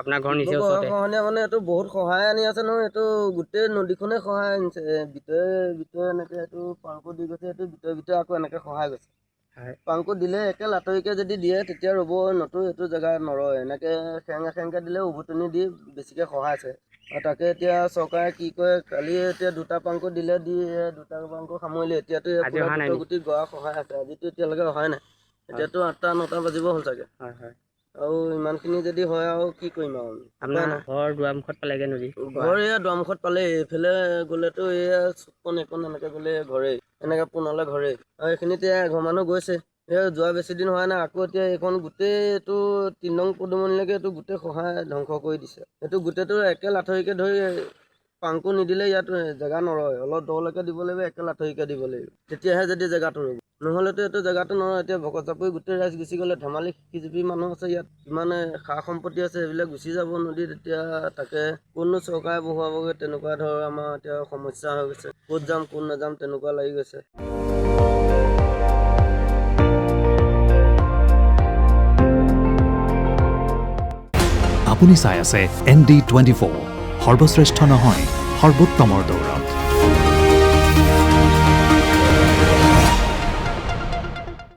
আপোনাৰ ঘৰ নিচেই ওচৰতে। খহনীয়া মানে এইটো বহুত সহায় আনি আছে নহয়। এইটো গোটেই নদীখনে সহায় আনিছে। ভিতৰে এনেকে এইটো পাংকু দি গৈছে, এইটো ভিতৰে আকৌ এনেকে সহায় গৈছে। হয়। পাংকু দিলে একে লাটৰিকে যদি দিয়ে তেতিয়া ৰ'ব নতো এইটো জেগা নৰয়। এনেকে খেংকে দিলে উভতনি দি বেছিকে সহায় আছে। আৰু তাকে এতিয়া চৰকাৰে কি কৰে, কালি এতিয়া 2টা পাংকু দিলে, দি 2টা পাংকু সামৰিলে। এতিয়াতো আজি পুৰা অহা নাই দ্ৰুত নি? গতিত গৰা সহায় আছে। আজিতো এতিয়ালৈকে অহাই নাই। হয় এতিয়াতো 8টা 9টা বাজিব হ'ল চাগে। হয়। আৰু ইমানখিনি যদি হয় আৰু কি কৰিম আৰু উপায় আপোনাৰ নাই। ঘৰ দুৱাৰমুখত পালেগে নদী? ঘৰ এয়া দুৱাৰমুখত পালে। এইফালে গ'লেতো এয়া চুকন এইকণ এনেকে গ'লে ঘৰেই, এনেকে পোনালে ঘৰেই। আৰু এইখিনিতে এঘৰ মানুহ গৈছে। যোৱা বেছি দিন হোৱা নাই, আকৌ এতিয়া এইখন গোটেই এইটো 3 নং পদুমনিলৈকে এইটো গোটেই সহায় ধ্বংস কৰি দিছে। এইটো গোটেইটো একে লাঠৰিকে ধৰি পাংকু নিদিলে ইয়াত জেগা নৰয়। অলপ দলৈকে দিব লাগিব, একে লাঠৰিকে দিব লাগিব, তেতিয়াহে যদি জেগাটো ৰ'ব। নহ'লেতো এইটো জেগাটো নৰয়। এতিয়া ভকতচাপৰি গোটেই ৰাইজ গুচি গ'লে, ধেমালি শিপিজুপি মানুহ আছে ইয়াত, ইমানে সা সম্পত্তি আছে, সেইবিলাক গুচি যাব নদীত। এতিয়া তাকে কোননো চৰকাৰে বহুৱাবগৈ, তেনেকুৱা ধৰ আমাৰ এতিয়া সমস্যা হৈ গৈছে। ক'ত যাম ক'ত নাযাম তেনেকুৱা লাগি গৈছে। আপুনি চাই আছে ND24, সৰ্বশ্ৰেষ্ঠ নহয় সৰ্বোত্তমৰ দৌৰ।